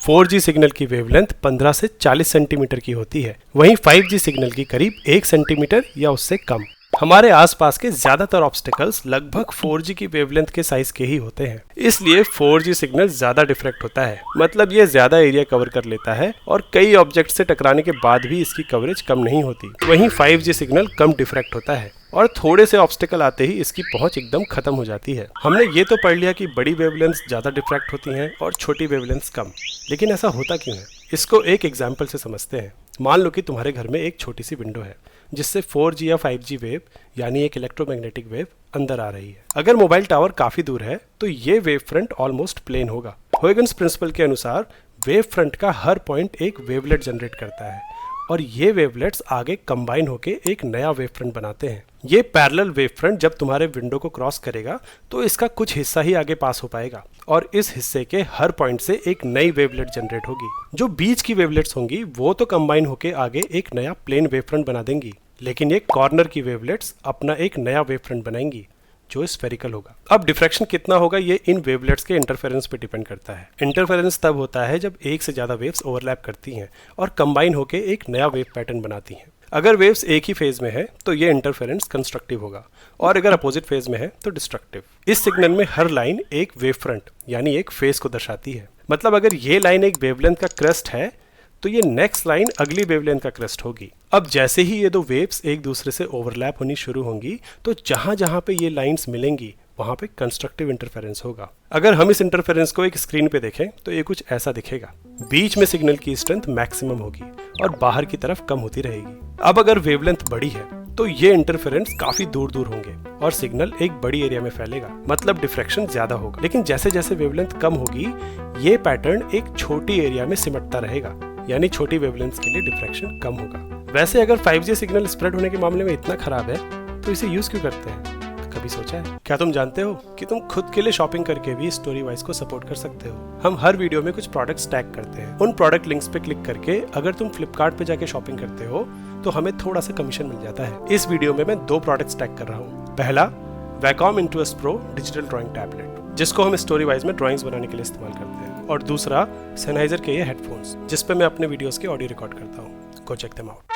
4G signal की wavelength 15 से 40 centimetre की होती है, वहीं 5G सिग्नल की करीब 1 सेंटीमीटर या उससे कम। हमारे आसपास के ज्यादातर ऑब्स्टिकल्स लगभग 4G की वेवलेंथ के साइज के ही होते हैं, इसलिए 4G सिग्नल ज्यादा डिफ्रैक्ट होता है, मतलब ये ज्यादा एरिया कवर कर लेता है और कई ऑब्जेक्ट से टकराने के बाद भी इसकी कवरेज कम नहीं होती। वहीं 5G सिग्नल कम डिफ्रैक्ट होता है और थोड़े से ऑब्स्टिकल आते ही इसकी पहुंच एकदम खत्म हो जाती है। हमने ये तो पढ़ लिया कि बड़ी वेवलेंथ्स ज्यादा डिफ्रैक्ट होती हैं और छोटी वेवलेंथ्स कम, लेकिन ऐसा होता क्यों है? इसको एक एग्जाम्पल से समझते हैं। मान लो कि तुम्हारे घर में एक छोटी सी विंडो है जिससे 4G या 5G वेव यानी एक इलेक्ट्रोमैग्नेटिक वेव अंदर आ रही है। अगर मोबाइल टावर काफी दूर है तो ये वेव फ्रंट ऑलमोस्ट प्लेन होगा। huygens प्रिंसिपल के अनुसार वेव फ्रंट का हर पॉइंट एक वेवलेट जनरेट करता है और ये वेवलेट्स आगे कंबाइन होके एक नया वेव फ्रंट बनाते हैं। ये पैरेलल वेव फ्रंट जब तुम्हारे विंडो को क्रॉस करेगा तो इसका कुछ हिस्सा ही आगे पास हो पाएगा और इस हिस्से के हर पॉइंट से एक नई वेवलेट जनरेट होगी। जो बीच की वेवलेट्स होंगी वो तो कंबाइन होके आगे एक नया प्लेन वेव फ्रंट बना देंगी, लेकिन ये कॉर्नर की वेवलेट्स अपना एक नया वेव फ्रंट बनाएंगी जो स्फेरिकल होगा। अब डिफ्रैक्शन कितना होगा ये इन वेवलेट्स के इंटरफेरेंस पे डिपेंड करता है। इंटरफेरेंस तब होता है जब एक से ज्यादा वेव्स ओवरलैप करती हैं और कंबाइन होके एक नया वेव पैटर्न बनाती हैं। अगर वेव्स एक ही फेज में है तो ये इंटरफेरेंस कंस्ट्रक्टिव होगा और अगर अपोजिट फेज में है तो डिस्ट्रक्टिव। इस सिग्नल में हर लाइन एक वेव फ्रंट यानी एक फेज को दर्शाती है। मतलब अगर ये लाइन एक वेवलेंथ का क्रेस्ट है तो ये नेक्स्ट लाइन अगली वेवलेंथ का क्रेस्ट होगी। अब जैसे ही ये दो वेव्स एक दूसरे से ओवरलैप होनी शुरू होंगी तो जहां जहां पे ये लाइंस मिलेंगी वहां पे कंस्ट्रक्टिव इंटरफेरेंस होगा। अगर हम इस इंटरफेरेंस को एक स्क्रीन पे देखें तो ये कुछ ऐसा दिखेगा। बीच में सिग्नल की स्ट्रेंथ मैक्सिमम होगी और बाहर की तरफ कम होती रहेगी। अब अगर वेवलेंथ बड़ी है तो ये इंटरफेरेंस काफी दूर दूर होंगे और सिग्नल एक बड़ी एरिया में फैलेगा, मतलब डिफ्रैक्शन ज्यादा होगा। लेकिन जैसे जैसे वेवलेंथ कम होगी ये पैटर्न एक छोटी एरिया में सिमटता रहेगा, यानी छोटी वेवलेंथ्स के लिए डिफ्रैक्शन कम होगा। वैसे अगर 5G सिग्नल स्प्रेड होने के मामले में इतना खराब है तो इसे यूज क्यों करते हैं? कभी सोचा है? क्या तुम जानते हो कि तुम खुद के लिए शॉपिंग करके भी स्टोरीवाइज को सपोर्ट कर सकते हो? हम हर वीडियो में कुछ प्रोडक्ट्स टैग करते हैं। उन प्रोडक्ट लिंक्स पे क्लिक करके अगर तुम फ्लिपकार्ट पे जाके शॉपिंग करते हो तो हमें थोड़ा सा कमीशन मिल जाता है। इस वीडियो में मैं 2 प्रोडक्ट्स टैग कर रहा हूँ। पहला Wacom Intuos Pro digital drawing tablet, जिसको हम स्टोरीवाइज में ड्राइंग्स बनाने के लिए इस्तेमाल करते हैं, और दूसरा Sennheiser के ये हेडफोन्स जिस पे मैं अपने वीडियोस के ऑडियो रिकॉर्ड करता हूँ। Go check them out.